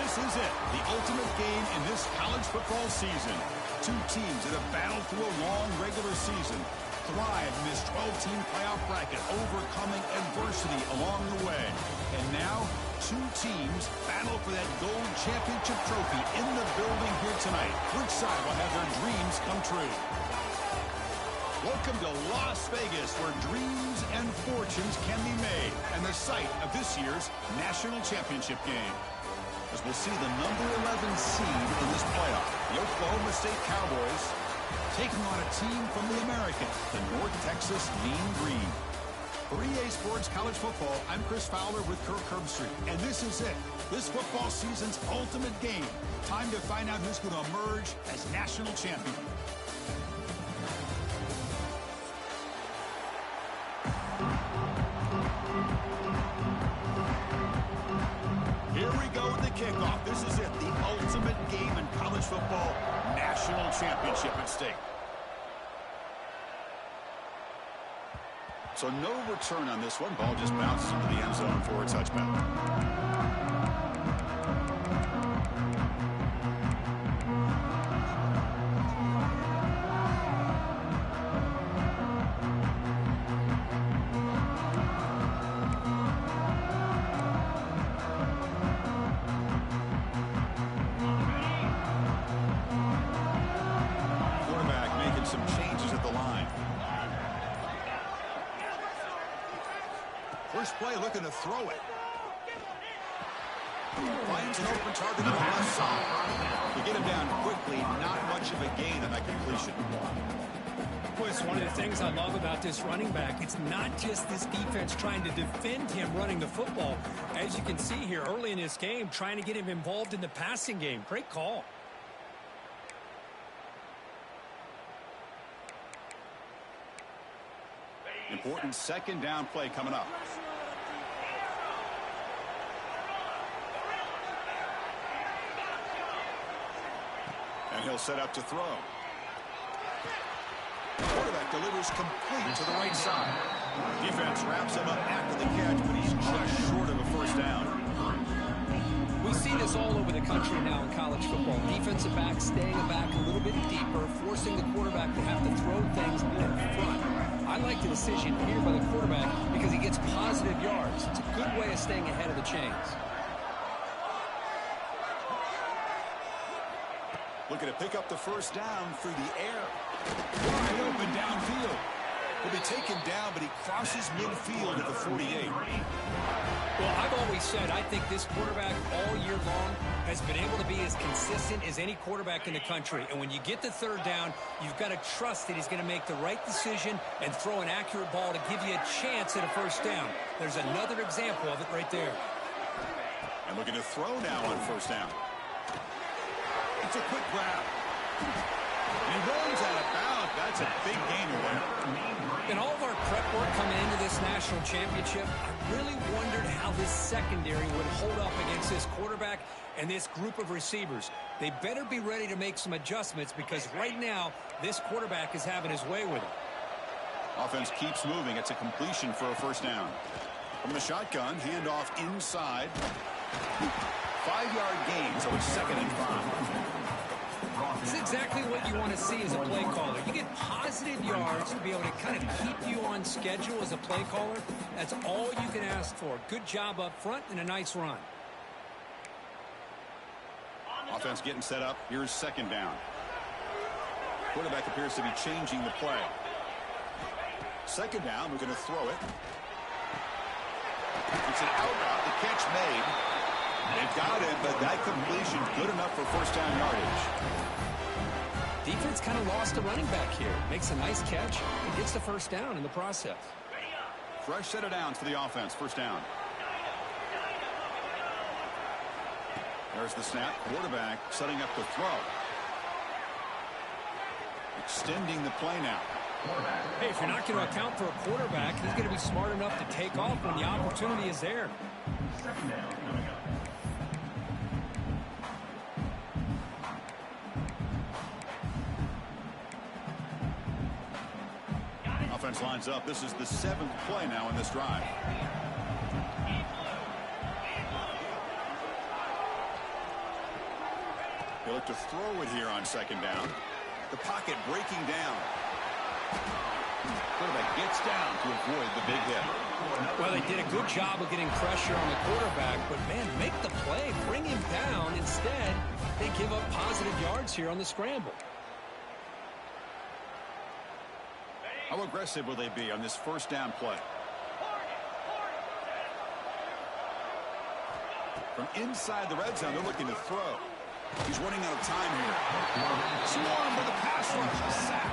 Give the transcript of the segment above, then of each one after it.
This is it, the ultimate game in this college football season. Two teams that have battled through a long regular season, thrive in this 12-team playoff bracket, overcoming adversity along the way. And now, two teams battle for that gold championship trophy in the building here tonight. Which side will have their dreams come true? Welcome to Las Vegas, where dreams and fortunes can be made, and the site of this year's national championship game. As we'll see the number 11 seed in this playoff, the Oklahoma State Cowboys, taking on a team from the Americas, the North Texas Mean Green. For EA Sports College Football, I'm Chris Fowler with Kirk Herbstreit, and this is it, this football season's ultimate game. Time to find out who's going to emerge as national champion. Here we go with the kickoff. This is it, the ultimate game in college football, national championship at stake. So no return on this one. Ball just bounces into the end zone for a touchback. First play looking to throw it. Finds an open target on the left side. To get him down quickly, not much of a gain on that completion. Boy, it's one of the things I love about this running back. It's not just this defense trying to defend him running the football. As you can see here early in this game, trying to get him involved in the passing game. Great call. Important second down play coming up. And he'll set up to throw. Quarterback delivers complete to the right side. Defense wraps him up after the catch, but he's just short of a first down. We see this all over the country now in college football. Defensive backs staying back a little bit deeper, forcing the quarterback to have to throw things in front. I like the decision here by the quarterback because he gets positive yards. It's a good way of staying ahead of the chains. Looking to pick up the first down through the air. Wide open downfield. Will be taken down, but he crosses midfield at the 48. Well, I've always said I think this quarterback all year long has been able to be as consistent as any quarterback in the country. And when you get the third down, you've got to trust that he's going to make the right decision and throw an accurate ball to give you a chance at a first down. There's another example of it right there. And looking to throw now on first down. It's a quick grab. And he rolls out of bounds. That's a big gain away. In all of our prep work coming into this national championship, I really wondered how this secondary would hold up against this quarterback and this group of receivers. They better be ready to make some adjustments because right now, this quarterback is having his way with it. Offense keeps moving. It's a completion for a first down. From the shotgun, handoff inside. 5-yard gain, so it's 2nd and 5. This is exactly what you want to see as a play caller. You get positive yards to be able to kind of keep you on schedule as a play caller. That's all you can ask for. Good job up front and a nice run. Offense getting set up. Here's 2nd down. Quarterback appears to be changing the play. 2nd down, we're going to throw it. It's an out route. The catch made. They got it, but that completion good enough for first down yardage. Defense kind of lost a running back here. Makes a nice catch and gets the first down in the process. Fresh set of downs for the offense. First down. There's the snap. Quarterback setting up the throw. Extending the play now. Hey, if you're not going to account for a quarterback, he's going to be smart enough to take off when the opportunity is there. Offense lines up. This is the 7th play now in this drive. look to throw it here on second down. The pocket breaking down. Quarterback gets down to avoid the big hit. Well, they did a good job of getting pressure on the quarterback, but, man, make the play. Bring him down. Instead, they give up positive yards here on the scramble. How aggressive will they be on this first down play? From inside the red zone, they're looking to throw. He's running out of time here. Swarm with a pass rush, a sack.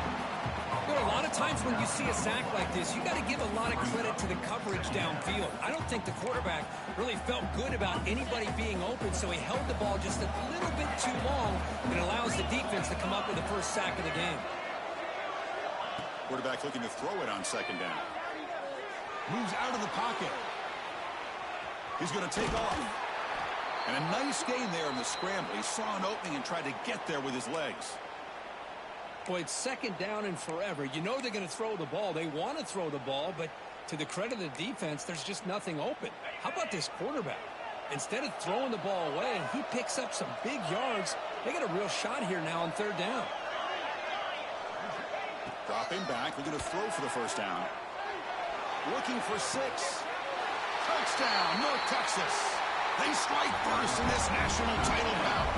Well, a lot of times when you see a sack like this, you got to give a lot of credit to the coverage downfield. I don't think the quarterback really felt good about anybody being open, so he held the ball just a little bit too long, and it allows the defense to come up with the first sack of the game. Quarterback looking to throw it on second down. Moves out of the pocket. He's going to take off. And a nice gain there in the scramble. He saw an opening and tried to get there with his legs. Boy, it's second down and forever. You know they're going to throw the ball. They want to throw the ball, but to the credit of the defense, there's just nothing open. How about this quarterback? Instead of throwing the ball away, he picks up some big yards. They got a real shot here now on third down. Dropping back, looking to throw for the first down. Looking for 6. Touchdown, North Texas. They strike first in this national title bout.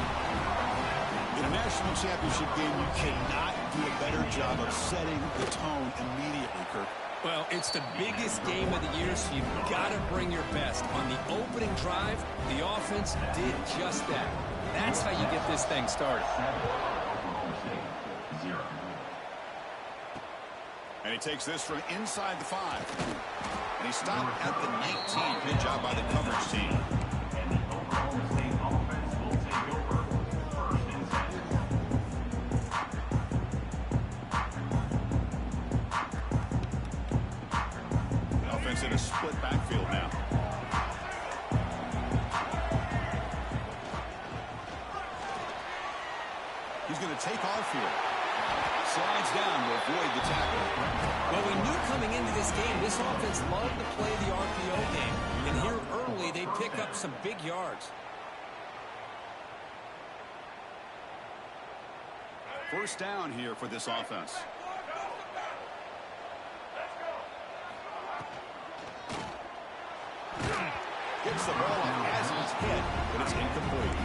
In a national championship game, you cannot do a better job of setting the tone immediately, Kirk. Well, it's the biggest game of the year, so you've got to bring your best. On the opening drive, the offense did just that. That's how you get this thing started. And he takes this from inside the 5. And he stopped at the 19. Good job by the coverage team. Offense in a split backfield now. He's going to take off here. Slides down to avoid the tackle. Well, we knew coming into this game, this offense loved to play the RPO game. And here early, they pick up some big yards. First down here for this offense. Gets the ball as he's hit, but it's incomplete.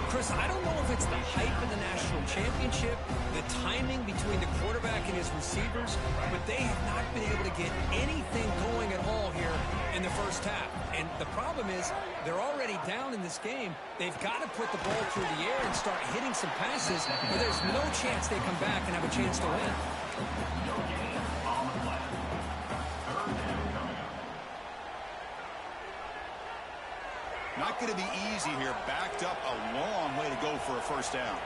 Chris, I don't know if it's the hype of the national championship, the timing between the quarterback and his receivers, but they have not been able to get anything going at all here in the first half. And the problem is they're already down in this game. They've got to put the ball through the air and start hitting some passes, or there's no chance they come back and have a chance to win. Not going to be easy here. Backed up a long way to go for a first down.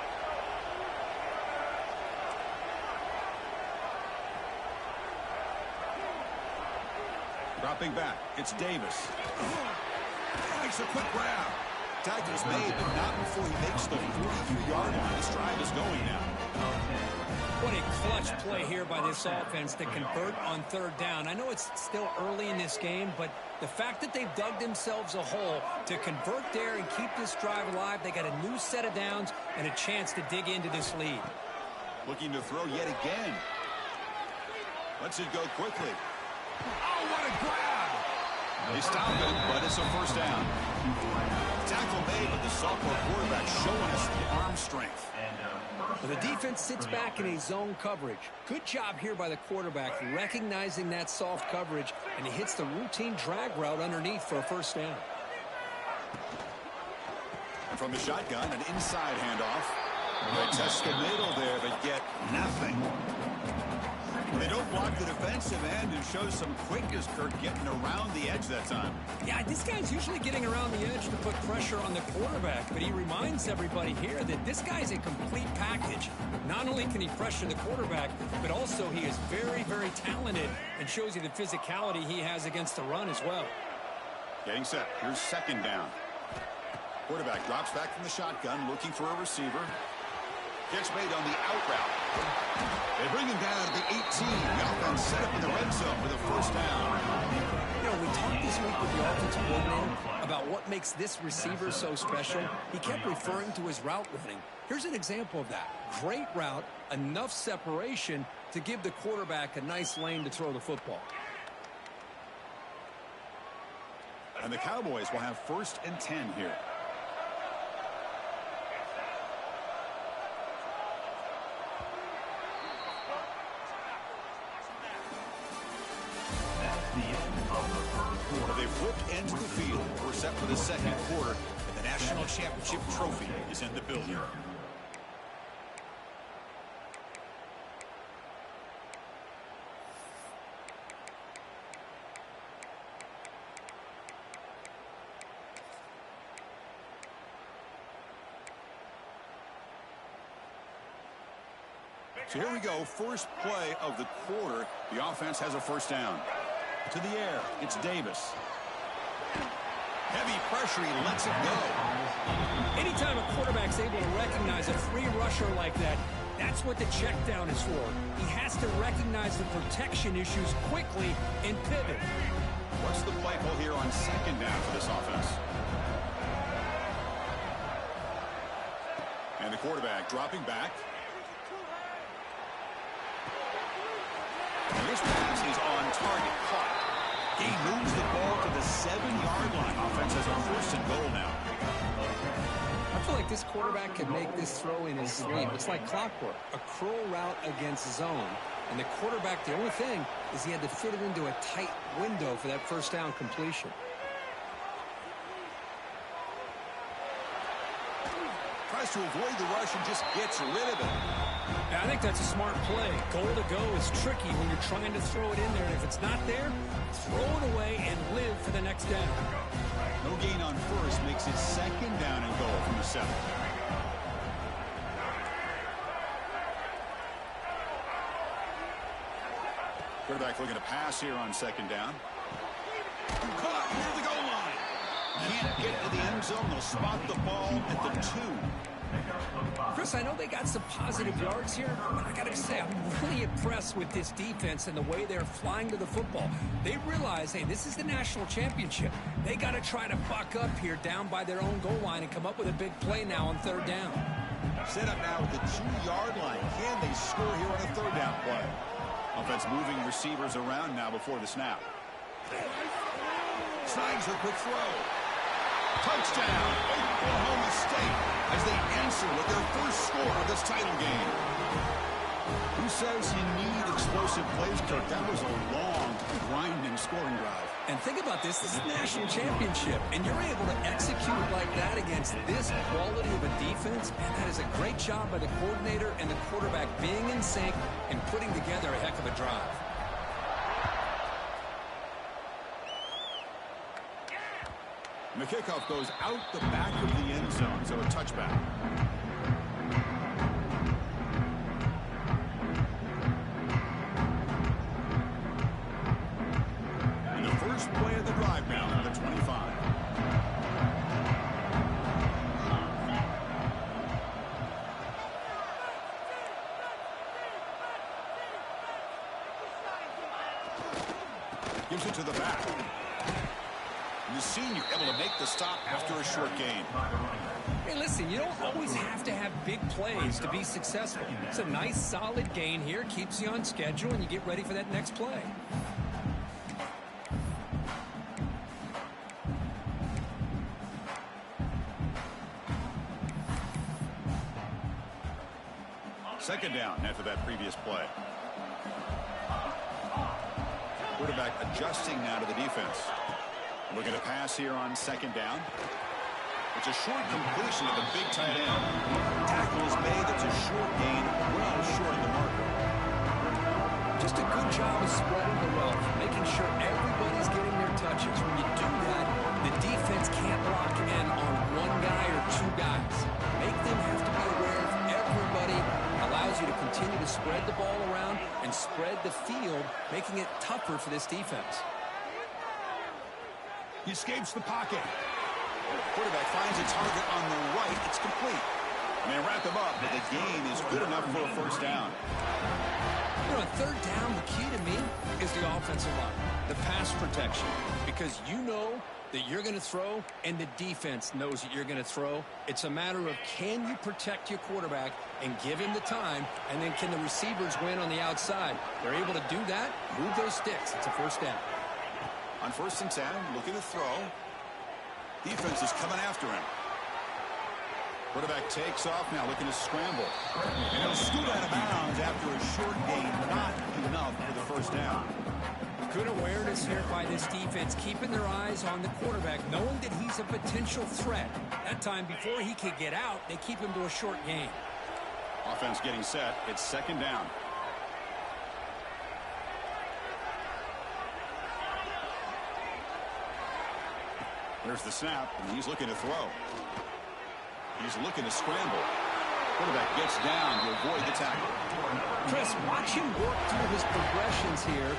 Dropping back. It's Davis. Makes a quick grab. Tackle's made, but not before he makes the 42-yard line. This drive is going now. What a clutch play here by this offense to convert on third down. I know it's still early in this game, but the fact that they've dug themselves a hole to convert there and keep this drive alive, they got a new set of downs and a chance to dig into this lead. Looking to throw yet again. Lets it go quickly. Oh, what a grab! They stop it, but it's a first down. Tackle made, but the sophomore quarterback showing us the arm strength. Well, the defense sits back in a zone coverage. Good job here by the quarterback, recognizing that soft coverage, and he hits the routine drag route underneath for a first down. And from the shotgun, an inside handoff. They test the middle there, but get nothing. They don't block the defensive end and show some quickness, Kirk, getting around the edge that time. Yeah, this guy's usually getting around the edge to put pressure on the quarterback, but he reminds everybody here that this guy's a complete package. Not only can he pressure the quarterback, but also he is very, very talented and shows you the physicality he has against the run as well. Getting set. Here's second down. Quarterback drops back from the shotgun, looking for a receiver. Gets made on the out route. They bring him down at the 18. The offense set up in the red zone with a first down. You know, we talked this week with the offensive coordinator about what makes this receiver so special. He kept referring to his route running. Here's an example of that. Great route, enough separation to give the quarterback a nice lane to throw the football. And the Cowboys will have 1st and 10 here. Well, they flipped into the field. We're set for the second quarter, and the national championship trophy is in the building. So here we go, first play of the quarter. The offense has a first down. To the air, it's Davis. Heavy pressure, he lets it go. Anytime a quarterback's able to recognize a free rusher like that, that's what the check down is for. He has to recognize the protection issues quickly and pivot. What's the play call here on second down for this offense? And the quarterback dropping back. And this pass is on target, caught. He moves the ball to the 7-yard line. Offense has a first and goal now. I feel like this quarterback can make this throw in his sleep. It's like clockwork. A curl route against zone. And the quarterback, the only thing is he had to fit it into a tight window for that first down completion. Tries to avoid the rush and just gets rid of it. Yeah, I think that's a smart play. Goal to go is tricky when you're trying to throw it in there. And if it's not there, throw it away and live for the next down. No gain on first makes it second down and goal from the 7. Quarterback looking to pass here on second down. Caught near the goal line. Can't get to the end zone. They'll spot the ball at the 2. Chris, I know they got some positive yards here, but I got to say, I'm really impressed with this defense and the way they're flying to the football. They realize, hey, this is the national championship. They got to try to buck up here down by their own goal line and come up with a big play now on third down. Set up now at the 2-yard line. Can they score here on a third down play? Offense moving receivers around now before the snap. Snags a quick throw. Touchdown, Oklahoma State, as they answer with their first score of this title game. Who says you need explosive plays, Kirk? That was a long, grinding scoring drive. And think about this. This is a national championship, and you're able to execute like that against this quality of a defense, and that is a great job by the coordinator and the quarterback being in sync and putting together a heck of a drive. And the kickoff goes out the back of the end zone, so a touchback. And the first play of the drive now on the 25. Gives it to the back. The senior able to make the stop after a short gain. Hey, listen, you don't always have to have big plays to be successful. It's a nice, solid gain here. Keeps you on schedule, and you get ready for that next play. Second down after that previous play. Quarterback adjusting now to the defense. Looking to pass here on second down. It's a short completion of the big tight end. Tackle is made. It's a short gain, well short of the marker. Just a good job of spreading the wealth, making sure everybody's getting their touches. When you do that, the defense can't lock in on one guy or two guys. Make them have to be aware of everybody. Allows you to continue to spread the ball around and spread the field, making it tougher for this defense. He escapes the pocket. Quarterback finds a target on the right. It's complete. And they wrap him up, but the gain is good enough for a first down. You know, a third down, the key to me is the offensive line, the pass protection, because you know that you're going to throw and the defense knows that you're going to throw. It's a matter of can you protect your quarterback and give him the time, and then can the receivers win on the outside? They're able to do that, move those sticks. It's a first down. On 1st and 10, looking to throw. Defense is coming after him. Quarterback takes off now, looking to scramble. And he'll scoot out of bounds after a short gain, not enough for the first down. Good awareness here by this defense, keeping their eyes on the quarterback, knowing that he's a potential threat. That time, before he could get out, they keep him to a short gain. Offense getting set. It's 2nd down. There's the snap, and he's looking to throw. He's looking to scramble. Quarterback gets down to avoid the tackle. Chris, watch him work through his progressions here.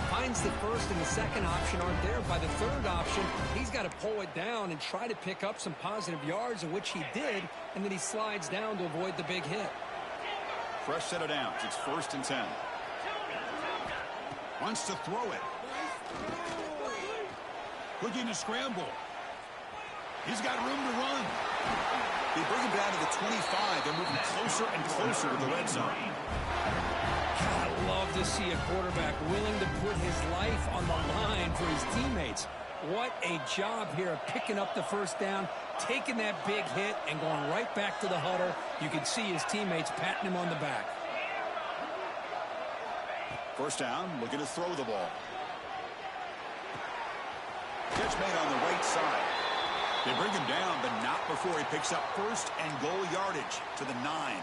Finds the first and the second option aren't there. By the third option, he's got to pull it down and try to pick up some positive yards, in which he did, and then he slides down to avoid the big hit. Fresh set of downs. It's 1st and 10. Wants to throw it. Looking to scramble. He's got room to run. They bring him down to the 25. They're moving closer and closer to the red zone. I love to see a quarterback willing to put his life on the line for his teammates. What a job here of picking up the first down, taking that big hit, and going right back to the huddle. You can see his teammates patting him on the back. First down, looking to throw the ball. Catch made on the right side. They bring him down, but not before he picks up first and goal yardage to the 9.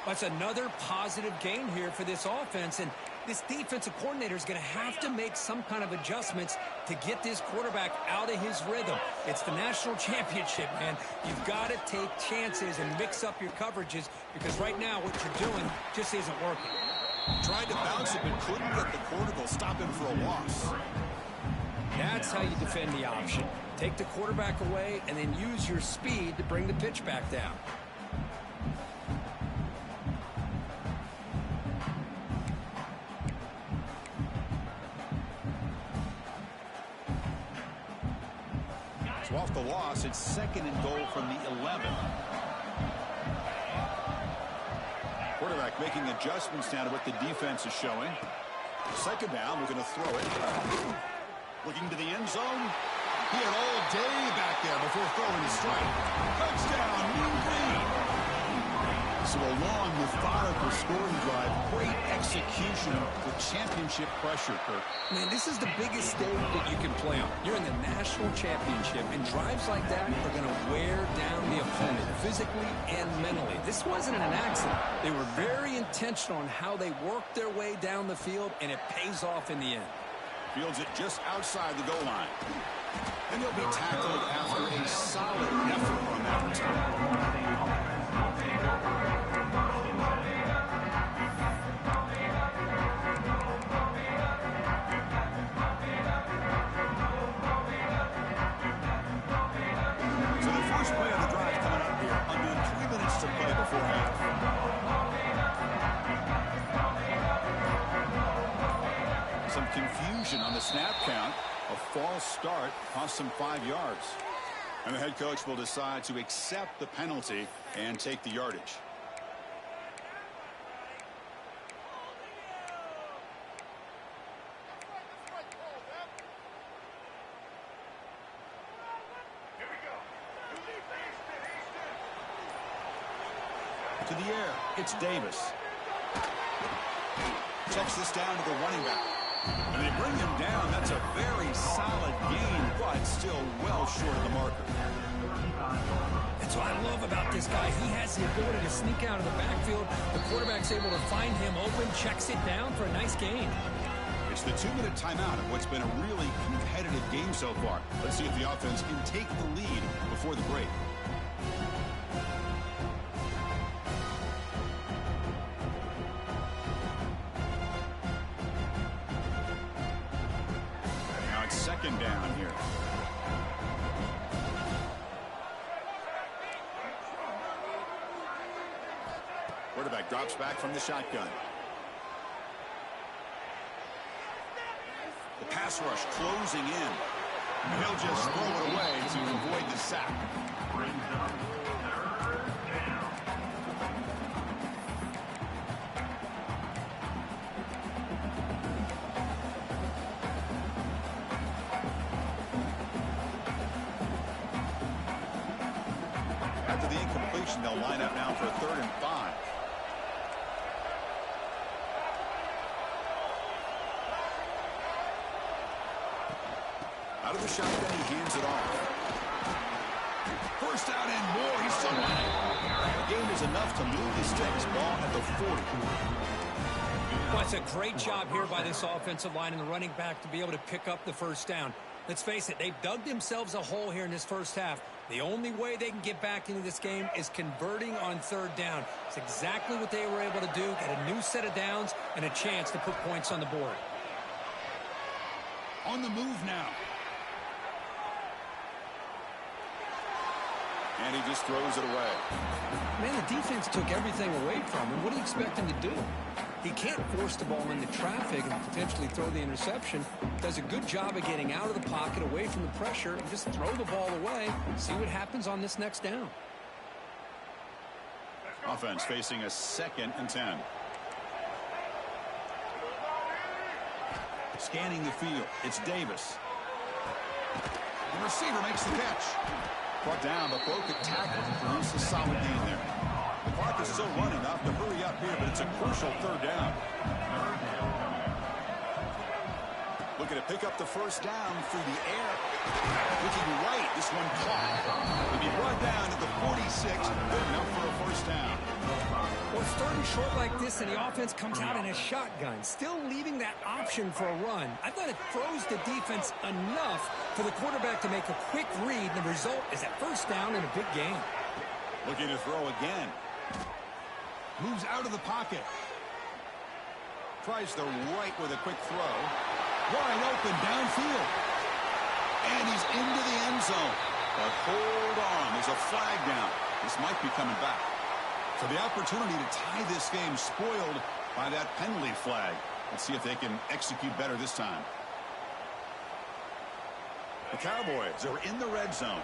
That's another positive gain here for this offense, and this defensive coordinator is going to have to make some kind of adjustments to get this quarterback out of his rhythm. It's the national championship, man. You've got to take chances and mix up your coverages, because right now what you're doing just isn't working. Tried to bounce it, but couldn't get the corner to stop him for a loss. That's how you defend the option. Take the quarterback away and then use your speed to bring the pitch back down. So off the loss, it's 2nd and goal from the 11. Quarterback making adjustments now to what the defense is showing. 2nd down, we're going to throw it. Looking to the end zone. He had all day back there before throwing the strike. Touchdown, Mean Green. So a long, methodical scoring drive. Great execution with championship pressure, Kirk. Man, this is the biggest stage that you can play on. You're in the national championship, and drives like that are going to wear down the opponent physically and mentally. This wasn't an accident. They were very intentional on how they worked their way down the field, and it pays off in the end. Fields it just outside the goal line. And he'll be tackled after a solid effort on that return. So the first play of the drive coming up here. Under 3 minutes to play before half. Some confusion on the snap count. A false start cost them 5 yards. And the head coach will decide to accept the penalty and take the yardage. To the air, it's Davis. Checks this down to the running back. And they bring him down. That's a very solid gain, but still well short of the marker. That's what I love about this guy. He has the ability to sneak out of the backfield. The quarterback's able to find him open, checks it down for a nice gain. It's the 2-minute timeout of what's been a really competitive game so far. Let's see if the offense can take the lead before the break. Now it's 2nd down here. Drops back from the shotgun. The pass rush closing in. And he'll just throw it away to avoid the sack. After the incompletion, they'll line up now for a 3rd and 5. Out of the shotgun, he hands it off. First out and more. He's still running. The game is enough to move the sticks. Ball at the 40. Well, it's a great job here by this offensive line and the running back to be able to pick up the first down. Let's face it, they've dug themselves a hole here in this first half. The only way they can get back into this game is converting on 3rd down. It's exactly what they were able to do, get a new set of downs and a chance to put points on the board. On the move now. And he just throws it away. Man, the defense took everything away from him. What do you expect him to do? He can't force the ball into traffic and potentially throw the interception. Does a good job of getting out of the pocket, away from the pressure, and just throw the ball away. See what happens on this next down. Offense facing a 2nd and 10. Scanning the field. It's Davis. The receiver makes the catch. Brought down, but broke a tackle to produce a solid gain there. The clock is still running. Enough to hurry up here, but it's a crucial 3rd down. Looking to pick up the first down through the air. Looking right, this one caught. He'll be brought down to the 46. Good enough for a first down. Well, starting short like this, and the offense comes out in a shotgun, still leaving that option for a run. I thought it throws the defense enough for the quarterback to make a quick read, and the result is a first down in a big game. Looking to throw again. Moves out of the pocket. Tries the right with a quick throw. Wide open downfield. And he's into the end zone. But hold on, there's a flag down. This might be coming back. So the opportunity to tie this game spoiled by that penalty flag. Let's see if they can execute better this time. The Cowboys are in the red zone.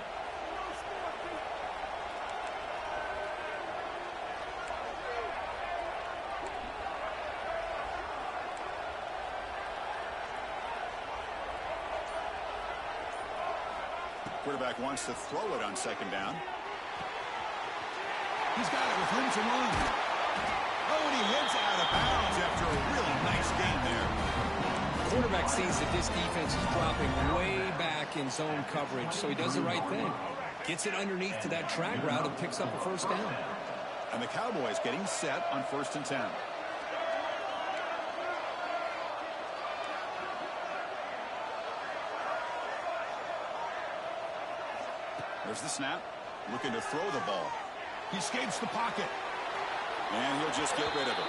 Quarterback wants to throw it on 2nd down. He's got it with room to run. Oh, and he heads out of bounds after a really nice game there. The quarterback sees that this defense is dropping way back in zone coverage, so he does the right thing. Gets it underneath to that drag route and picks up a first down. And the Cowboys getting set on 1st and 10. There's the snap. Looking to throw the ball. He escapes the pocket. And he'll just get rid of it.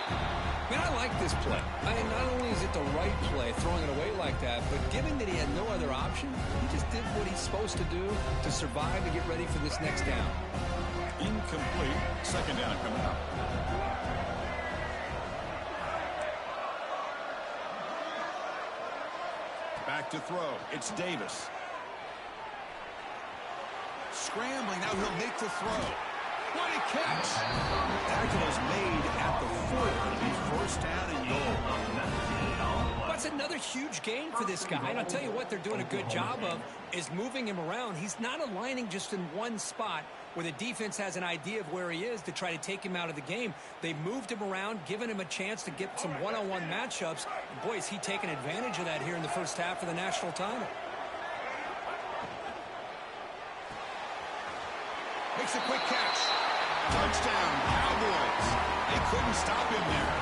Man, I like this play. Not only is it the right play, throwing it away like that, but given that he had no other option, he just did what he's supposed to do to survive and get ready for this next down. Incomplete. 2nd down coming up. Back to throw. It's Davis. Scrambling. Now he'll make the throw. What a catch. Tackle is made at the 40. It'll be first down and goal. That's another huge gain for this guy. And I'll tell you what they're doing a good job of is moving him around. He's not aligning just in one spot where the defense has an idea of where he is to try to take him out of the game. They moved him around, giving him a chance to get some one-on-one matchups. And boy, is he taking advantage of that here in the first half of the national title. Makes a quick catch. Touchdown, Cowboys. They couldn't stop him there.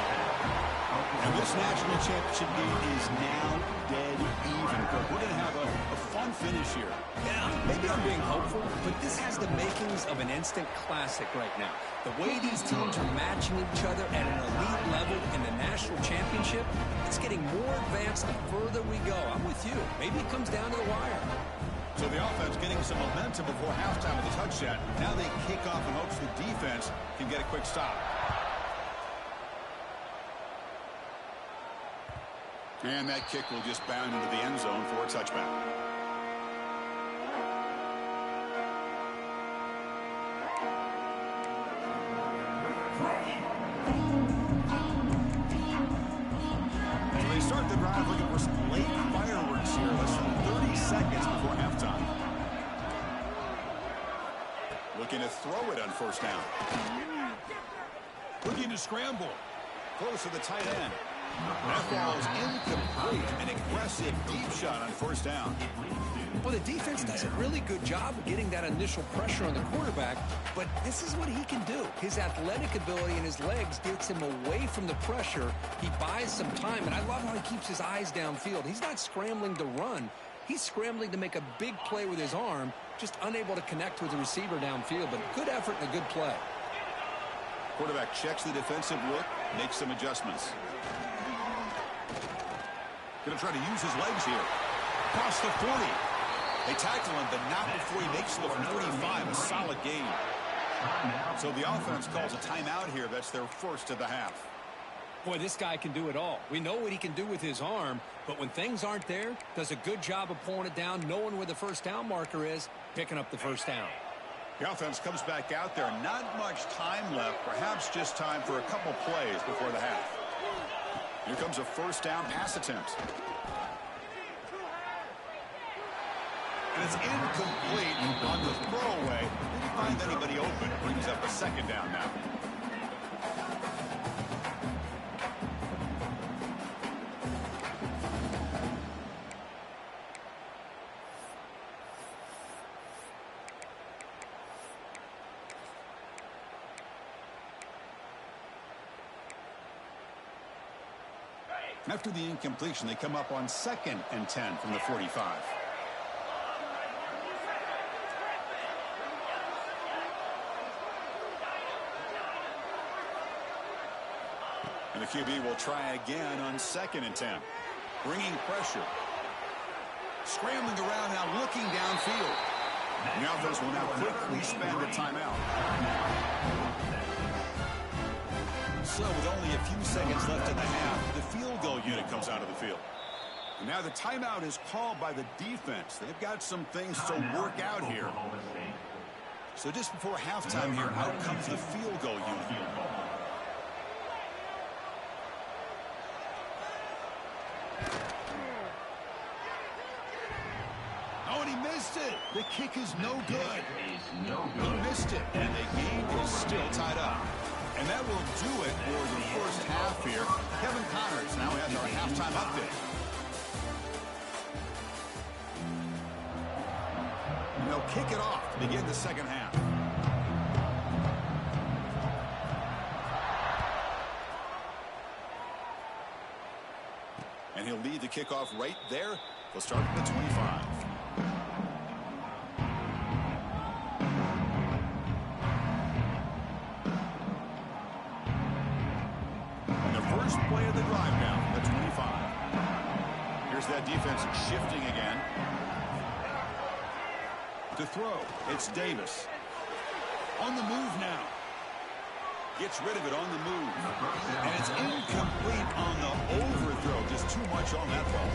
And this national championship game is now dead even. We're going to have a fun finish here. Yeah, maybe I'm being hopeful, but this has the makings of an instant classic right now. The way these teams are matching each other at an elite level in the national championship, it's getting more advanced the further we go. I'm with you. Maybe it comes down to the wire. So the offense getting some momentum before halftime with a touchdown. Now they kick off in hopes the defense can get a quick stop. And that kick will just bound into the end zone for a touchback. So they start the drive looking for some late fireworks here. Less than 30 seconds before halftime. Looking to throw it on first down. Looking to scramble. Close to the tight end. That ball is incomplete. An aggressive deep shot on first down. Well, the defense does a really good job of getting that initial pressure on the quarterback, but this is what he can do. His athletic ability and his legs gets him away from the pressure. He buys some time, and I love how he keeps his eyes downfield. He's not scrambling to run. He's scrambling to make a big play with his arm, just unable to connect with the receiver downfield, but good effort and a good play. Quarterback checks the defensive look, makes some adjustments. Going to try to use his legs here. Across the 40. They tackle him, but not before he makes the 45. A solid gain. So the offense calls a timeout here. That's their first of the half. Boy, this guy can do it all. We know what he can do with his arm, but when things aren't there, does a good job of pulling it down, knowing where the first down marker is, picking up the first down. The offense comes back out there. Not much time left. Perhaps just time for a couple plays before the half. Here comes a first down pass attempt. And it's incomplete on the throwaway. Didn't find anybody open. Brings up a second down now. After the incompletion, they come up on 2nd and 10 from the 45. And the QB will try again on 2nd and 10. Bringing pressure. Scrambling around now, looking downfield. And the offense will now quickly spend a timeout. So with only a few seconds left in the half, the field goal unit comes out of the field. And now the timeout is called by the defense. They've got some things to work out here. So just before halftime here, out comes the field goal unit. Oh, and he missed it. The kick is no good. He missed it, and the game is still tied up. And that will do it for the first half here. Kevin Connors now has our halftime update. And they'll kick it off to begin the second half. And he'll lead the kickoff right there. They'll start at the 25. First play of the drive now, the 25. Here's that defense shifting again. To throw, it's Davis. On the move now. Gets rid of it on the move. And it's incomplete on the overthrow. Just too much on that ball.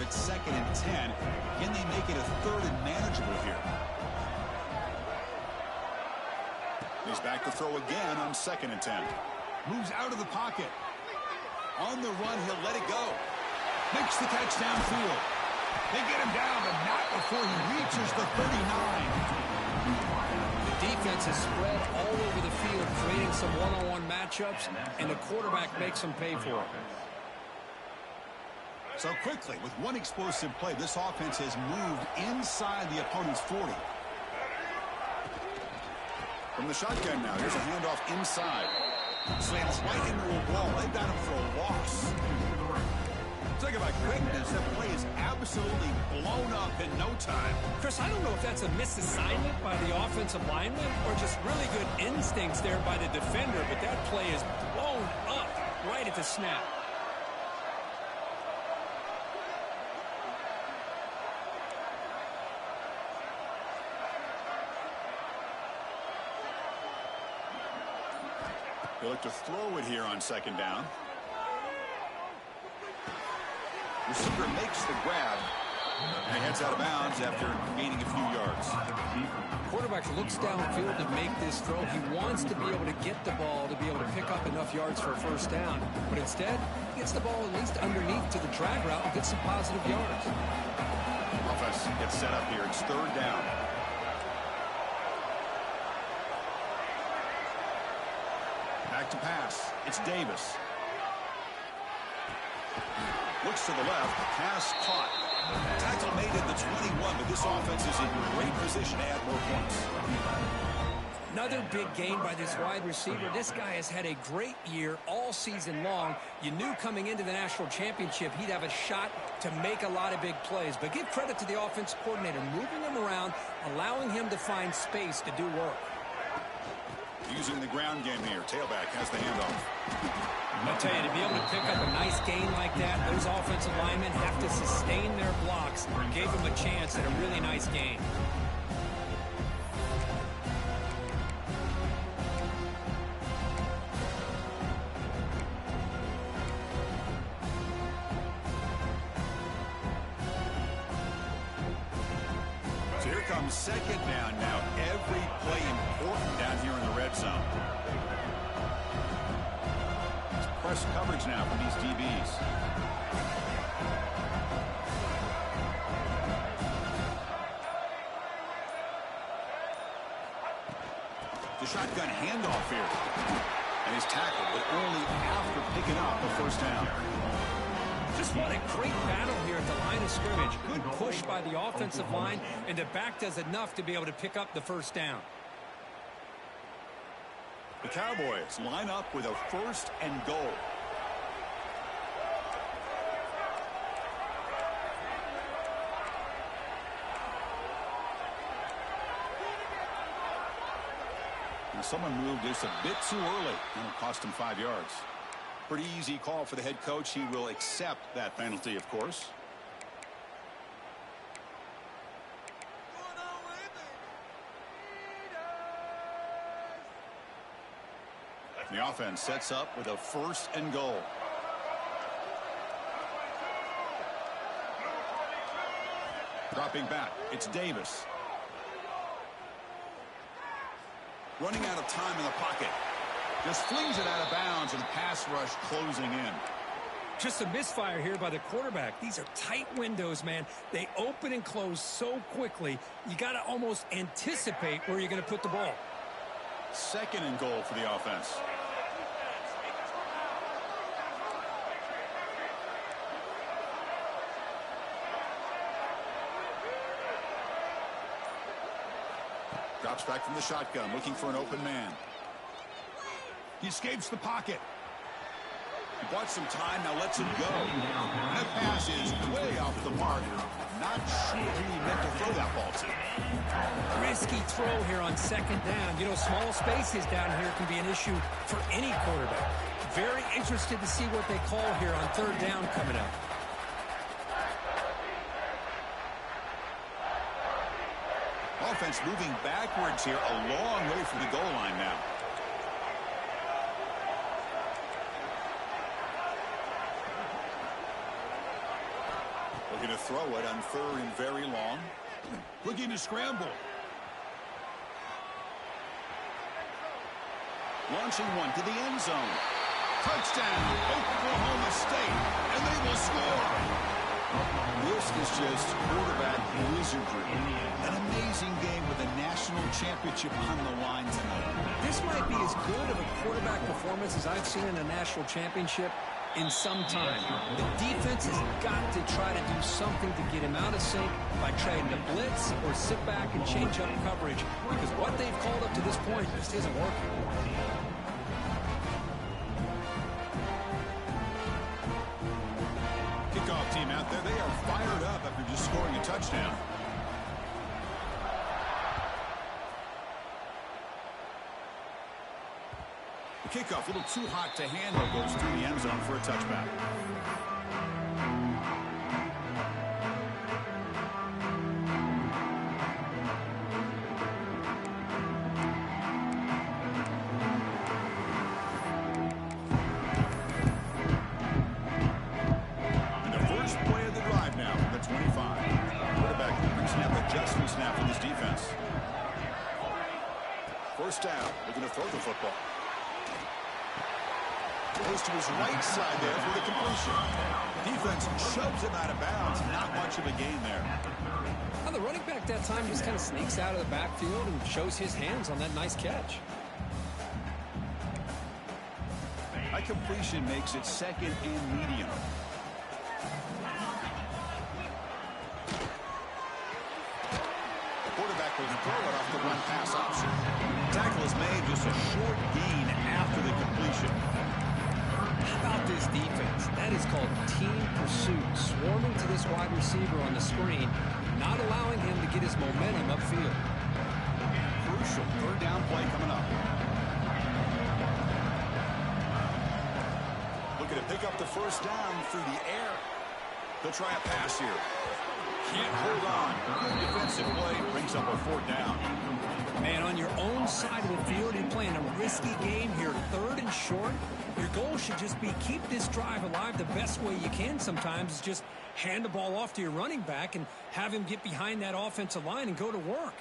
It's 2nd and 10. Can they make it a 3rd and manageable here? He's back to throw again on 2nd and 10. Moves out of the pocket. On the run, he'll let it go. Makes the catch downfield. They get him down, but not before he reaches the 39. The defense is spread all over the field, creating some one-on-one matchups, and the quarterback makes them pay for it. So quickly, with one explosive play, this offense has moved inside the opponent's 40. From the shotgun now, here's a handoff inside. Slams right into a wall. They've got him for a loss. Talk about quickness. That play is absolutely blown up in no time. Chris, I don't know if that's a misassignment by the offensive lineman or just really good instincts there by the defender, but that play is blown up right at the snap. He'll look to throw it here on second down. Receiver makes the grab, and he heads out of bounds after gaining a few yards. Quarterback looks downfield to make this throw. He wants to be able to get the ball to be able to pick up enough yards for a first down. But instead, he gets the ball at least underneath to the drag route and gets some positive yards. Offense gets set up here. It's third down. Back to pass. It's Davis. Looks to the left. Pass caught. Tackle made at the 21, but this offense is in great position to add more points. Another big gain by this wide receiver. This guy has had a great year all season long. You knew coming into the national championship he'd have a shot to make a lot of big plays. But give credit to the offense coordinator, moving him around, allowing him to find space to do work. Using the ground game here. Tailback has the handoff. I'll tell you, to be able to pick up a nice gain like that, those offensive linemen have to sustain their blocks. Gave him a chance at a really nice gain. So here comes second down now. Every play important down here in the red zone. Press coverage now from these DBs. The shotgun handoff here. And he's tackled, but only after picking up the first down. Just what a great battle here at the line of scrimmage. Good push by the offensive line, and the back does enough to be able to pick up the first down. The Cowboys line up with a first and goal. Now someone moved this a bit too early, and it cost him 5 yards. Pretty easy call for the head coach. He will accept that penalty, of course. The offense sets up with a first and goal. Dropping back, it's Davis. Running out of time in the pocket. Just flings it out of bounds, and the pass rush closing in. Just a misfire here by the quarterback. These are tight windows, man. They open and close so quickly, you got to almost anticipate where you're going to put the ball. Second and goal for the offense. Drops back from the shotgun, looking for an open man. He escapes the pocket. He bought some time, now lets it go. That pass is way off the mark. Not sure who he meant to throw that ball to. Risky throw here on second down. You know, small spaces down here can be an issue for any quarterback. Very interested to see what they call here on third down coming up. Offense moving backwards here, a long way from the goal line now. Looking to throw it on third and very long. Looking to scramble. Launching one to the end zone. Touchdown, Oklahoma State, and they will score. This is just quarterback wizardry. An amazing game with a national championship on the line tonight. This might be as good of a quarterback performance as I've seen in a national championship in some time. The defense has got to try to do something to get him out of sync by trying to blitz or sit back and change up coverage, because what they've called up to this point just isn't working. Kickoff There they are, fired up after just scoring a touchdown. The kickoff, a little too hot to handle, goes through the end zone for a touchback. And the first play of the drive now from the 25. Quarterback brings snap adjustment snap for this defense. First down, looking to throw the football. Goes to his right side there for the completion. Defense shoves him out of bounds. Not much of a gain there. Now the running back that time just kind of sneaks out of the backfield and shows his hands on that nice catch. That completion makes it second and medium. The quarterback will throw it off the run pass option. Tackle is made, just a short gain after the completion. How about this defense? That is called team pursuit. Swarming to this wide receiver on the screen, not allowing him to get his momentum upfield. Crucial third down play coming up. Looking to pick up the first down through the air. They'll try a pass here. Can't hold on. Defensive play brings up a fourth down. Man, on your own side of the field, you're playing a risky game here, third and short. Your goal should just be keep this drive alive the best way you can sometimes is just hand the ball off to your running back and have him get behind that offensive line and go to work.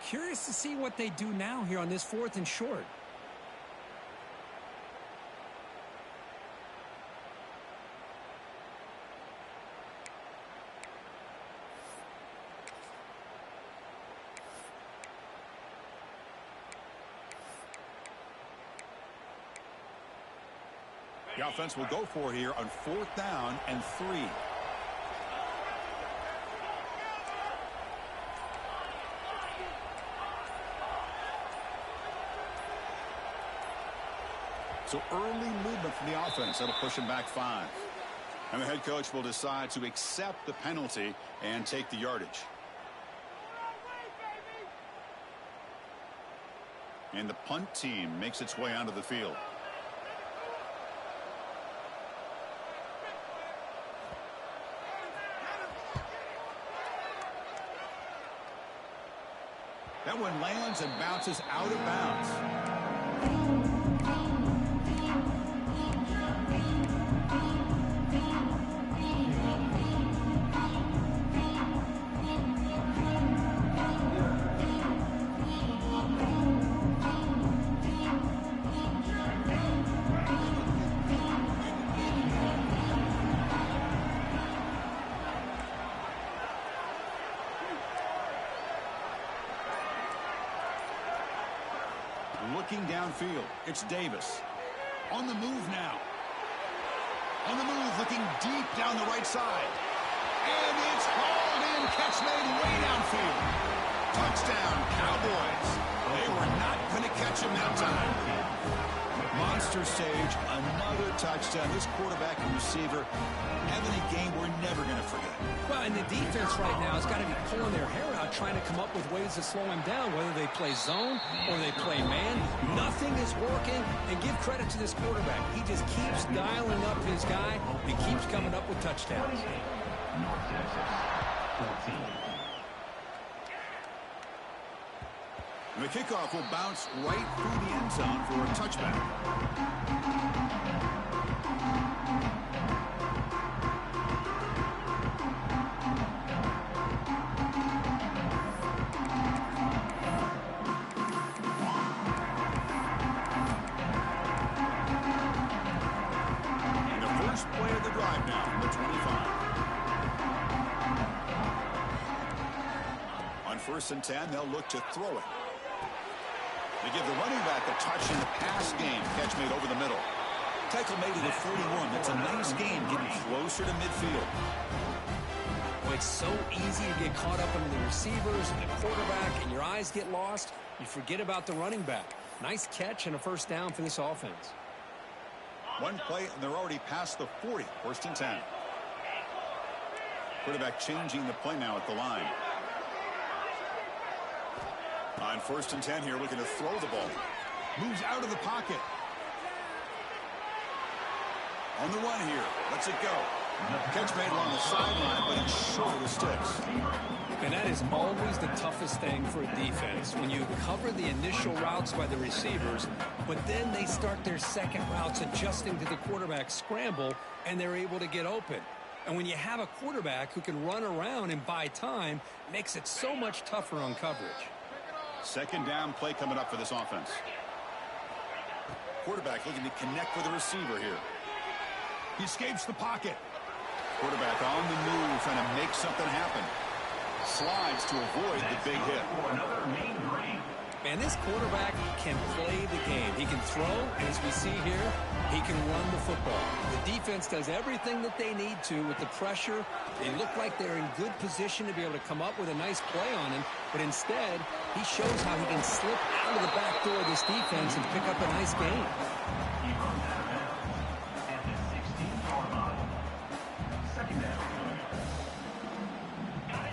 Curious to see what they do now here on this fourth and short. The offense will go for here on fourth down and 3. So early movement from the offense. That'll push him back 5. And the head coach will decide to accept the penalty and take the yardage. And the punt team makes its way onto the field. That one lands and bounces out of bounds. Looking downfield, it's Davis. On the move now. On the move, looking deep down the right side. And it's hauled in, catch made way downfield. Touchdown, Cowboys. They were not going to catch him that time. Monster stage, another touchdown. This quarterback and receiver having a game we're never going to forget. Well, and the defense right now has got to be pulling their hair out, trying to come up with ways to slow him down, whether they play zone or they play man. Nothing is working, and give credit to this quarterback. He just keeps dialing up his guy and keeps coming up with touchdowns. And the kickoff will bounce right through the end zone for a touchback. And the first play of the drive now from the 25. On 1st and 10, they'll look to throw it. They give the running back a touch in the pass game. Catch made over the middle. Tackle made it at 41. That's a nice game, getting closer to midfield. Well, it's so easy to get caught up in the receivers and the quarterback, and your eyes get lost. You forget about the running back. Nice catch and a first down for this offense. One play, and they're already past the 40. 1st and 10. Quarterback changing the play now at the line. On 1st and 10 here, looking to throw the ball. Moves out of the pocket. On the run here. Lets it go. Catch made along the sideline, but it's short of the sticks. And that is always the toughest thing for a defense, when you cover the initial routes by the receivers, but then they start their second routes adjusting to the quarterback scramble, and they're able to get open. And when you have a quarterback who can run around and buy time, it makes it so much tougher on coverage. 2nd down play coming up for this offense. Quarterback looking to connect with the receiver here. He escapes the pocket. Quarterback on the move, trying to make something happen. Slides to avoid the big hit. And this quarterback can play the game. He can throw, and as we see here, he can run the football. The defense does everything that they need to with the pressure. They look like they're in good position to be able to come up with a nice play on him, but instead, he shows how he can slip out of the back door of this defense and pick up a nice gain.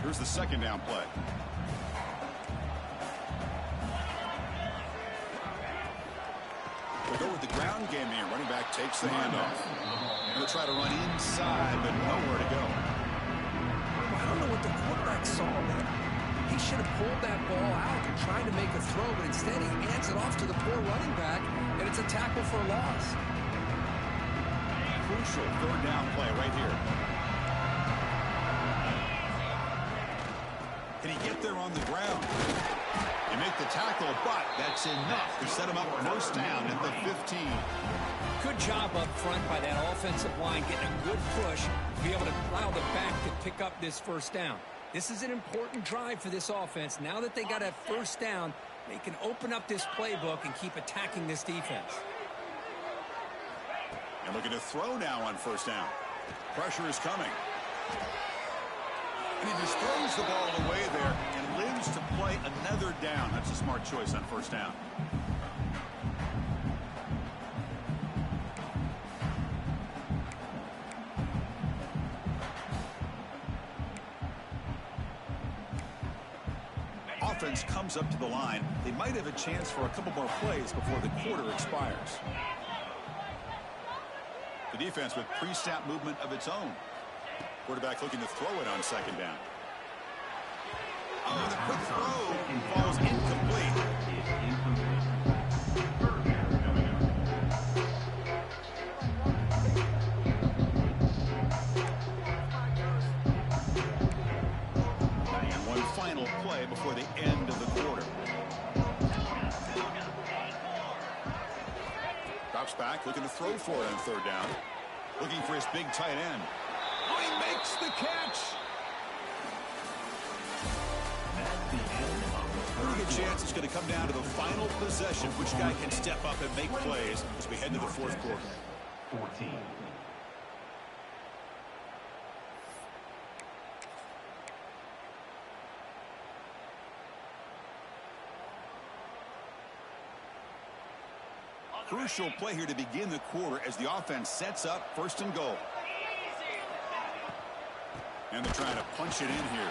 Here's the 2nd down play. We'll go with the ground game here. Running back takes the handoff. Going to try to run inside, but nowhere to go. I don't know what the quarterback saw there. He should have pulled that ball out and tried to make a throw, but instead he hands it off to the poor running back, and it's a tackle for a loss. Crucial 3rd down play right here. Can he get there on the ground? They make the tackle, but that's enough to set him up 1st down at the 15. Good job up front by that offensive line, getting a good push to be able to allow the back to pick up this 1st down. This is an important drive for this offense. Now that they got that 1st down, they can open up this playbook and keep attacking this defense. And looking to throw now on 1st down. Pressure is coming. And he just throws the ball away there and lives to play another down. That's a smart choice on 1st down. Offense comes up to the line. They might have a chance for a couple more plays before the quarter expires. The defense with pre-snap movement of its own. Quarterback looking to throw it on 2nd down. Oh, the quick throw falls incomplete. And one final play before the end of the quarter. Drops back, looking to throw for it on 3rd down. Looking for his big tight end. Oh, he makes the catch. Pretty good chance it's going to come down to the final possession. Which guy can step up and make plays as we head to the 4th quarter. 14. Crucial play here to begin the quarter as the offense sets up 1st and goal. And they're trying to punch it in here.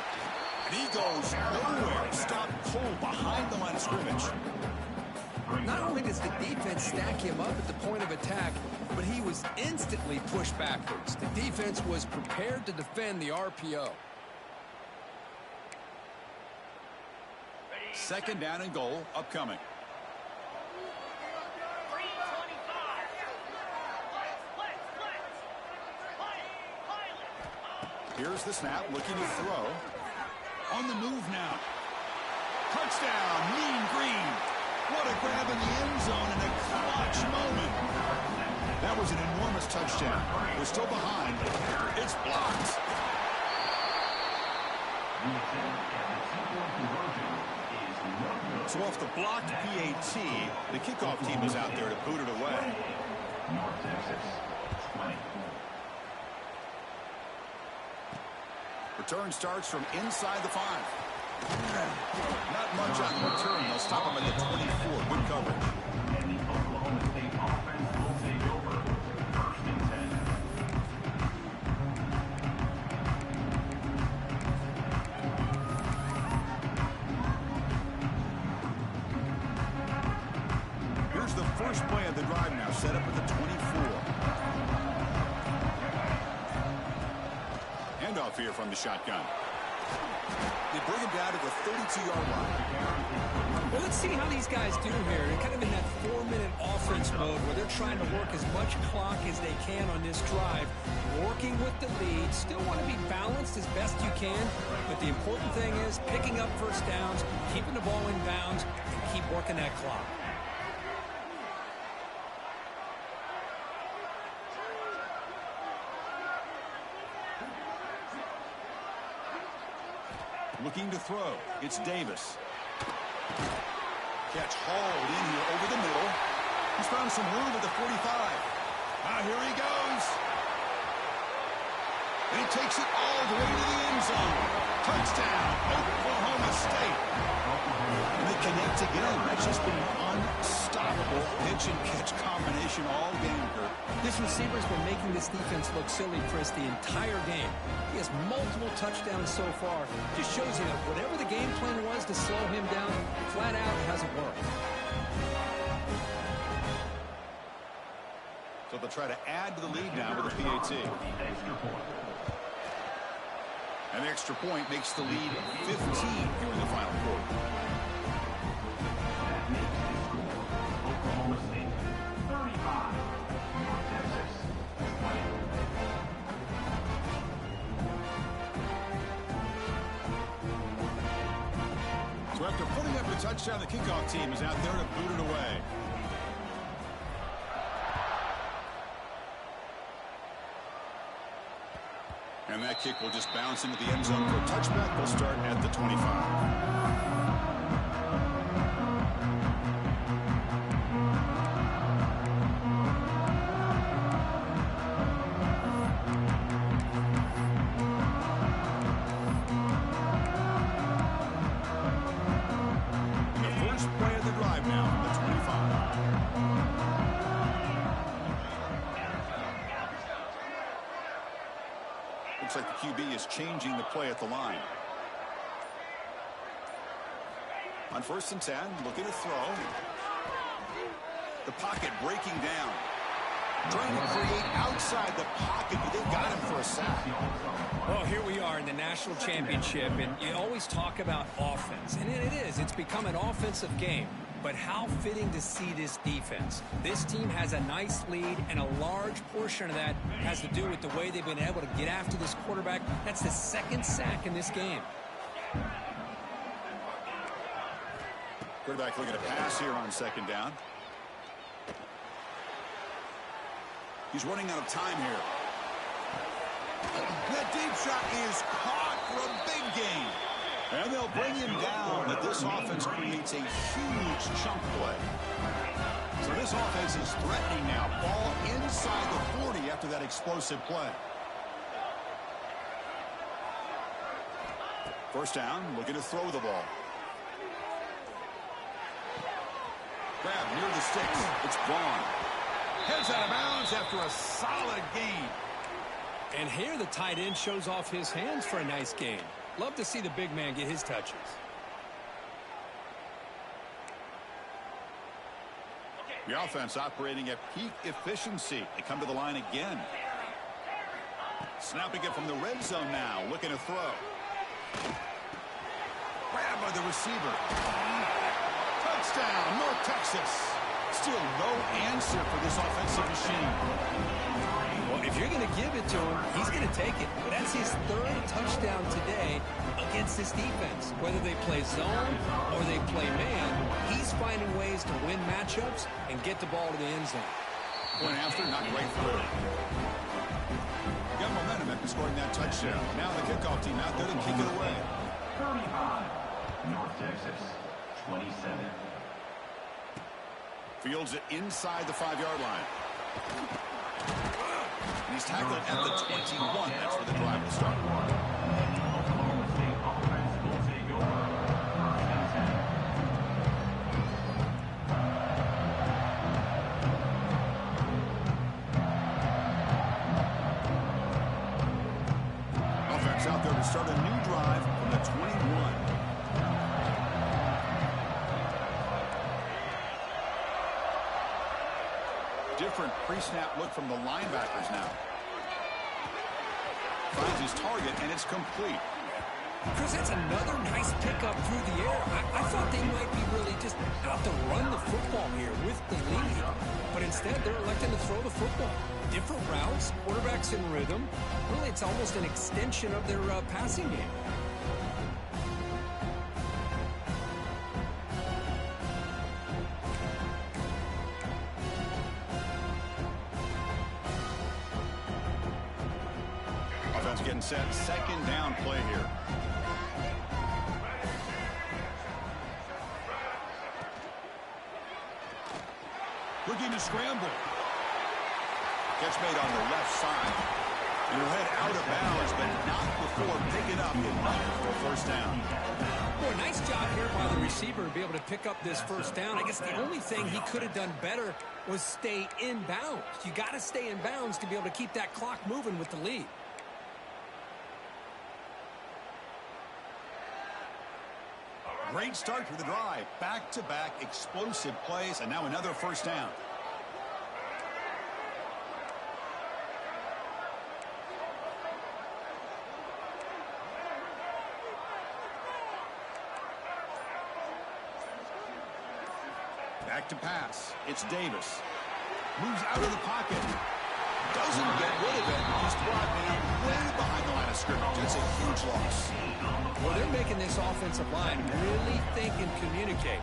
And he goes nowhere. Stop cold behind the line of scrimmage. Not only does the defense stack him up at the point of attack, but he was instantly pushed backwards. The defense was prepared to defend the RPO. 2nd down and goal upcoming. Here's the snap, looking to throw. On the move now. Touchdown, Mean Green. What a grab in the end zone in a clutch moment. That was an enormous touchdown. We're still behind. It's blocked. So off the blocked PAT, the kickoff team is out there to boot it away. North Texas, 20. Return starts from inside the 5. Not much on the return. They'll stop him at the 24. Good coverage. And the Oklahoma State offense will take over 1st and 10. the first play of the drive now, set up at the 24. Handoff here from the shotgun. They bring him down to the 32-yard line. Well, let's see how these guys do here. They're kind of in that 4-minute offense mode where they're trying to work as much clock as they can on this drive, working with the lead. Still want to be balanced as best you can, but the important thing is picking up first downs, keeping the ball in bounds, and keep working that clock. Looking to throw. It's Davis. Catch hauled in here over the middle. He's found some room at the 45. Here he goes. And he takes it all the way to the end zone. Touchdown, Oklahoma State. And they connect again. That's just been an unstoppable pitch and catch combination all game, Kurt. This receiver's been making this defense look silly, Chris, the entire game. He has multiple touchdowns so far. Just shows you that whatever the game plan was to slow him down, flat out hasn't worked. So they'll try to add to the lead now with a PAT. An extra point makes the lead 15 here in the final quarter. Oklahoma State 35, North Texas 20. So after putting up a touchdown, the kickoff team is out there to boot it away. And that kick will just bounce into the end zone for a touchback. They'll start at the 25. Looks like the QB is changing the play at the line. On 1st and 10, looking to throw. The pocket breaking down. Trying to create outside the pocket, but they've got him for a sack. Well, here we are in the national championship, and you always talk about offense. And it is. It's become an offensive game. But how fitting to see this defense. This team has a nice lead, and a large portion of that has to do with the way they've been able to get after this quarterback. That's the 2nd sack in this game. Quarterback looking to pass here on 2nd down. He's running out of time here. That deep shot is caught for a big gain. And they'll bring him down, but this offense creates a huge chunk play. So this offense is threatening now. Ball inside the 40 after that explosive play. 1st down, looking to throw the ball. Grab near the sticks. It's Braun. Heads out of bounds after a solid gain. And here the tight end shows off his hands for a nice gain. Love to see the big man get his touches. The offense operating at peak efficiency. They come to the line again. Snapping it from the red zone now. Looking to throw. Grabbed by the receiver. Touchdown, North Texas. Still no answer for this offensive machine. Well, if you're going to give it to him, he's going to take it. That's his 3rd touchdown today against this defense. Whether they play zone or they play man, he's finding ways to win matchups and get the ball to the end zone. Point after, not right through. Got momentum after scoring that touchdown. Now the kickoff team out there to kick it away. 35, North Texas 27. Fields it inside the 5-yard line. And he's tackled at the 21. That's where the drive will start. Oklahoma State offense will take over. 1st and 10. Offense out there to start a new drive from the 21. different pre-snap look from the linebackers now. Finds his target, and it's complete. Chris, that's another nice pickup through the air. I thought they might be really just out to run the football here with the lead. But instead, they're electing to throw the football. Different routes, quarterbacks in rhythm. Really, it's almost an extension of their passing game. Offense getting set. Second down play here. Looking to scramble. Catch made on the left side. And he'll head out of bounds, but not before picking up enough for a first down. Boy, nice job here by the receiver to be able to pick up this first down. I guess the only thing he could have done better was stay in bounds. You got to stay in bounds to be able to keep that clock moving with the lead. Great start to the drive. Back-to-back explosive plays, and now another first down. Back to pass. It's Davis. Moves out of the pocket. Doesn't get rid of it. He's brought down way behind the line of scrimmage. It's a huge loss. Well, they're making this offensive line really think and communicate.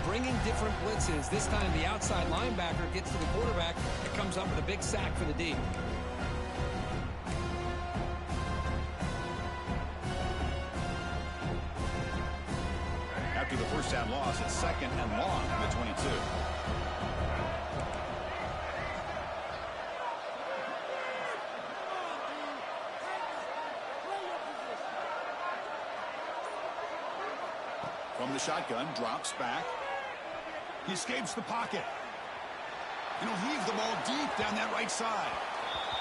Bringing different blitzes. This time the outside linebacker gets to the quarterback. It comes up with a big sack for the D. After the first down loss, it's second and long on the 22. From the shotgun, drops back. He escapes the pocket. And he'll heave the ball deep down that right side.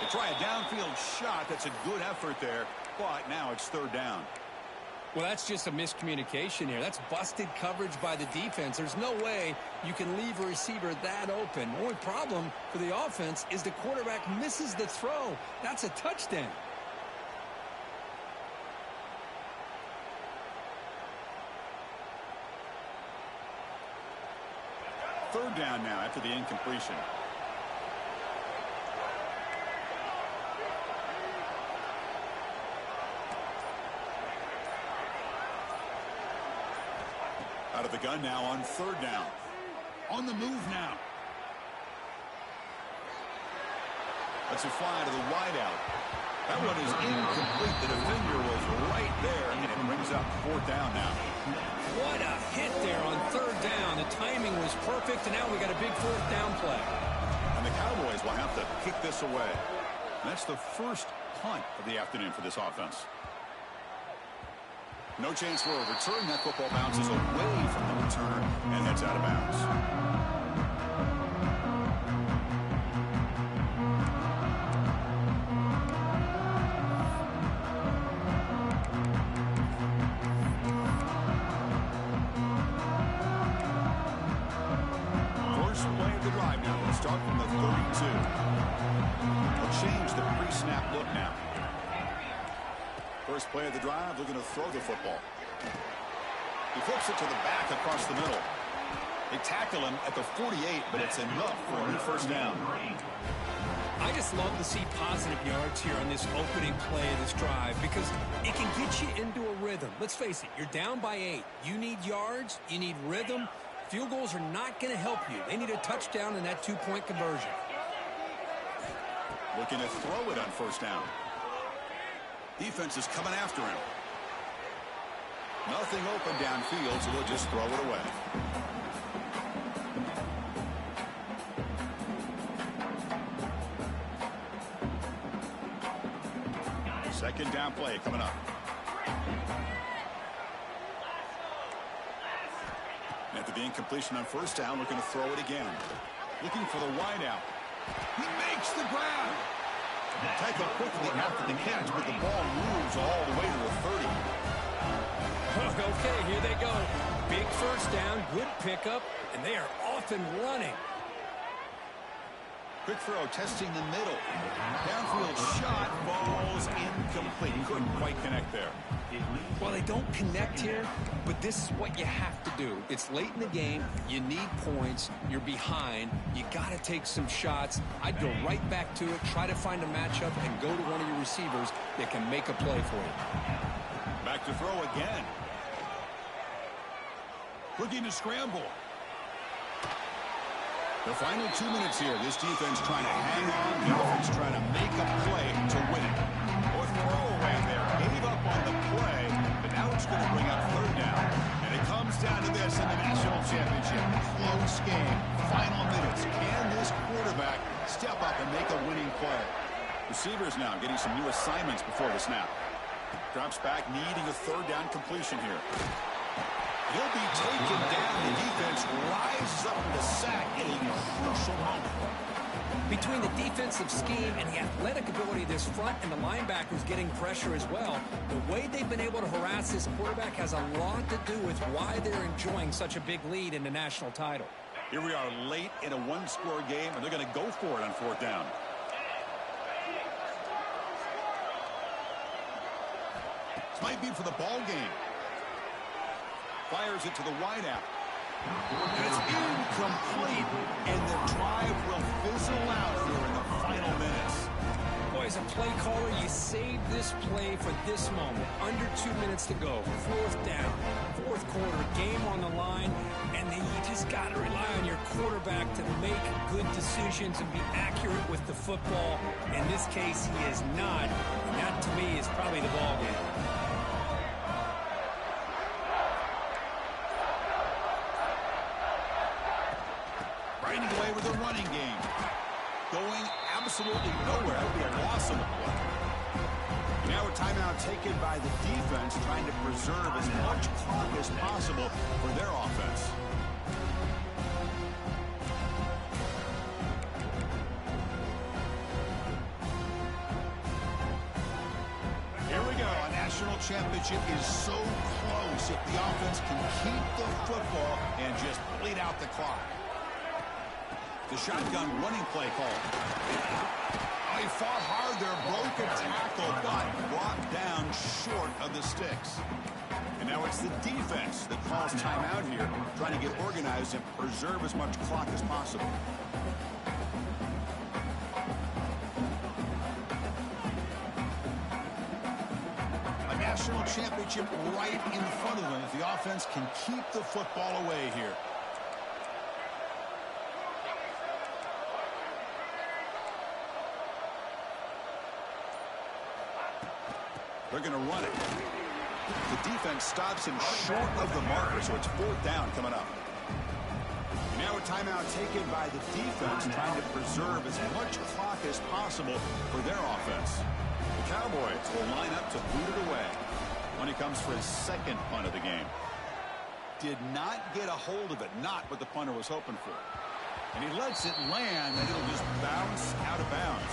They try a downfield shot. That's a good effort there, but now it's third down. Well, that's just a miscommunication here. That's busted coverage by the defense. There's no way you can leave a receiver that open. The only problem for the offense is the quarterback misses the throw. That's a touchdown. Third down now after the incompletion. Out of the gun now on third down. On the move now. That's a fly to the wideout. That one is incomplete. The defender was right there, and it brings up fourth down now. What a hit there on third down. The timing was perfect, and now we got a big fourth down play. And the Cowboys will have to kick this away. That's the first punt of the afternoon for this offense. No chance for a return. That football bounces away from the returner and heads out of bounds. First play of the drive now. We'll start from the 32. We'll change the pre-snap look now. First play of the drive, looking to throw the football. He flips it to the back across the middle. They tackle him at the 48, but it's enough for a new first down. I just love to see positive yards here on this opening play of this drive because it can get you into a rhythm. Let's face it, you're down by 8. You need yards, you need rhythm. Field goals are not going to help you. They need a touchdown and that two-point conversion. Looking to throw it on first down. Defense is coming after him. Nothing open downfield, so they'll just throw it away. Second down play coming up. After the incompletion on first down, looking to throw it again. Looking for the wideout. He makes the grab. Tackle quickly after the catch, but the ball moves all the way to the 30. Okay, here they go. Big first down, good pickup, and they are off and running. Quick throw, testing the middle. Downfield shot, falls incomplete. Couldn't quite connect there. Well, they don't connect here, but this is what you have to do. It's late in the game. You need points. You're behind. You got to take some shots. I'd go right back to it, try to find a matchup, and go to one of your receivers that can make a play for you. Back to throw again. Looking to scramble. The final 2 minutes here. This defense trying to hang on. The offense trying to make a play to win it. Or throwaway there. Gave up on the play, but now it's going to bring up third down. And it comes down to this in the national championship. Close game. Final minutes. Can this quarterback step up and make a winning play? Receivers now getting some new assignments before the snap. Drops back, needing a third down completion here. He'll be taken down. The defense rises up with a sack in a crucial moment. Between the defensive scheme and the athletic ability of this front and the linebackers getting pressure as well, the way they've been able to harass this quarterback has a lot to do with why they're enjoying such a big lead in the national title. Here we are late in a one-score game, and they're going to go for it on fourth down. This might be for the ball game. Fires it to the wideout. And it's incomplete, and the drive will fizzle out here in the final minutes. Boy, as a play caller, you save this play for this moment. Under 2 minutes to go. Fourth down. Fourth quarter, game on the line, and then you just got to rely on your quarterback to make good decisions and be accurate with the football. In this case, he is not. And that, to me, is probably the ball game. Away with a running game. Going absolutely nowhere. That would be a loss on the play. Now a timeout taken by the defense, trying to preserve as much clock as possible for their offense. Here we go. A national championship is so close if the offense can keep the football and just bleed out the clock. The shotgun running play call. Oh, he fought hard there, broke a tackle, but brought down short of the sticks. And now it's the defense that calls timeout here, trying to get organized and preserve as much clock as possible. A national championship right in front of them if the offense can keep the football away here. They're going to run it. The defense stops him short of the marker, so it's fourth down coming up. Now a timeout taken by the defense, trying to preserve as much clock as possible for their offense. The Cowboys will line up to boot it away when he comes for his second punt of the game. Did not get a hold of it, not what the punter was hoping for. And he lets it land, and it'll just bounce out of bounds.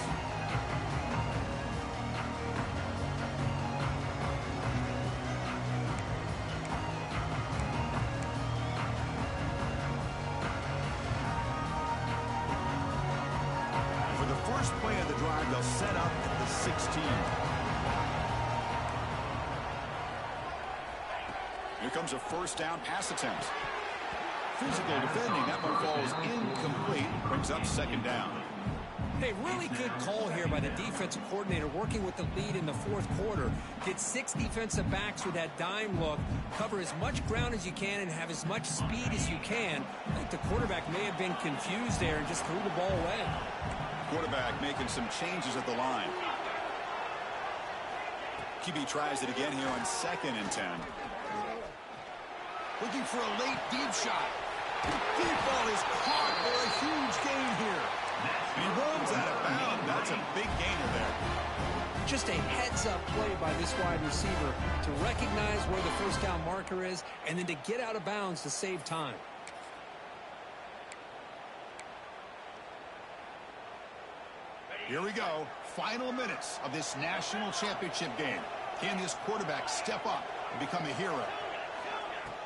First play of the drive, they'll set up at the 16. Here comes a first down pass attempt. Physical defending. That one falls incomplete. Brings up second down. Hey, really good call here by the defensive coordinator working with the lead in the fourth quarter. Get 6 defensive backs with that dime look. Cover as much ground as you can and have as much speed as you can. I think the quarterback may have been confused there and just threw the ball away. Quarterback making some changes at the line. QB tries it again here on 2nd and 10. Looking for a late deep shot. Deep ball is caught for a huge gain here. And he runs out of bounds. That's a big gainer there. Just a heads-up play by this wide receiver to recognize where the first down marker is and then to get out of bounds to save time. Here we go. Final minutes of this national championship game. Can this quarterback step up and become a hero?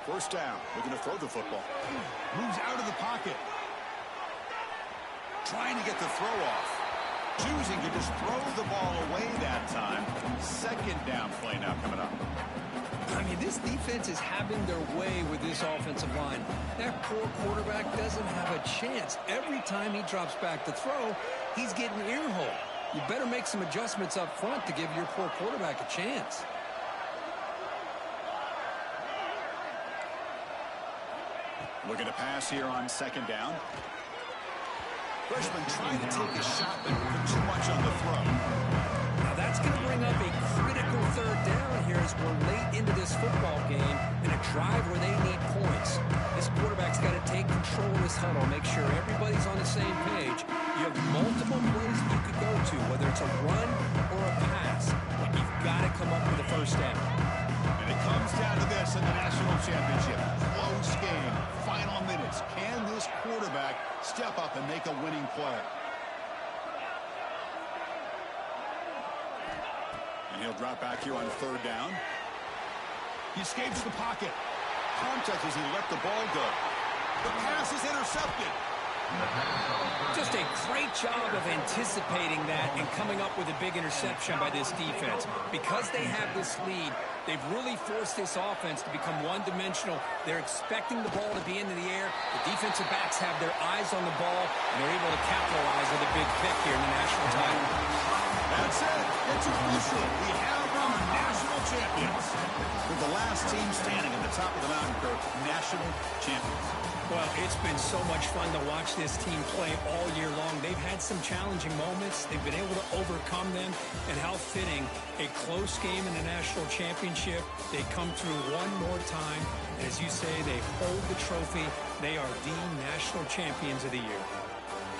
First down. Looking to throw the football. Moves out of the pocket. trying to get the throw off. Choosing to just throw the ball away that time. Second down play now coming up. I mean, this defense is having their way with this offensive line. That poor quarterback doesn't have a chance. Every time he drops back to throw, he's getting ear-hole. You better make some adjustments up front to give your poor quarterback a chance. Looking to pass here on second down. Freshman trying to take a shot, but put too much on the throw. Now that's going to bring up a critical third down here as we're late into this football game in a drive where they need points. This quarterback's got to take control of this huddle, make sure everybody's on the same page. You have multiple plays you could go to, whether it's a run or a pass, but you've got to come up with a first down. And it comes down to this in the national championship. Close game, final minutes. Can this quarterback step up and make a winning play? And he'll drop back here on third down. He escapes the pocket. Contact as he let the ball go. The pass is intercepted. Just a great job of anticipating that and coming up with a big interception by this defense. Because they have this lead, they've really forced this offense to become one-dimensional. They're expecting the ball to be into the air. The defensive backs have their eyes on the ball, and they're able to capitalize with a big pick here in the national title. That's it. It's official. We have our national champions. With the last team standing at the top of the mountain, Kirk, national champions. Well, it's been so much fun to watch this team play all year long. They've had some challenging moments. They've been able to overcome them. And how fitting, a close game in the national championship. They come through one more time. As you say, they hold the trophy. They are the national champions of the year.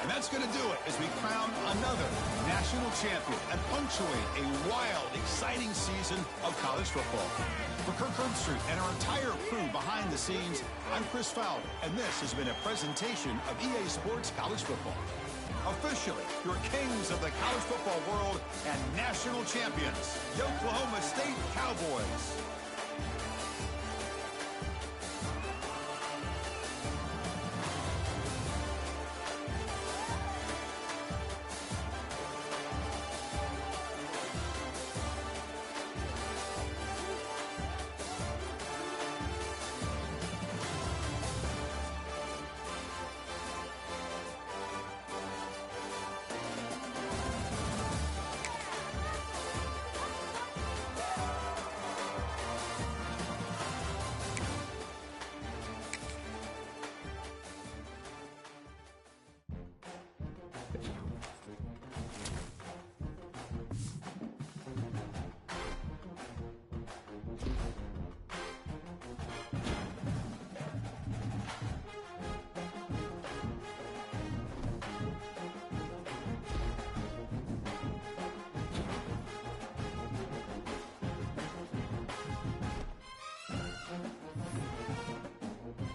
And that's going to do it as we crown another national champion and punctuate a wild, exciting season of college football. For Kirk Herbstreit and our entire crew behind the scenes, I'm Chris Fowler, and this has been a presentation of EA Sports College Football. Officially, your kings of the college football world and national champions, the Oklahoma State Cowboys.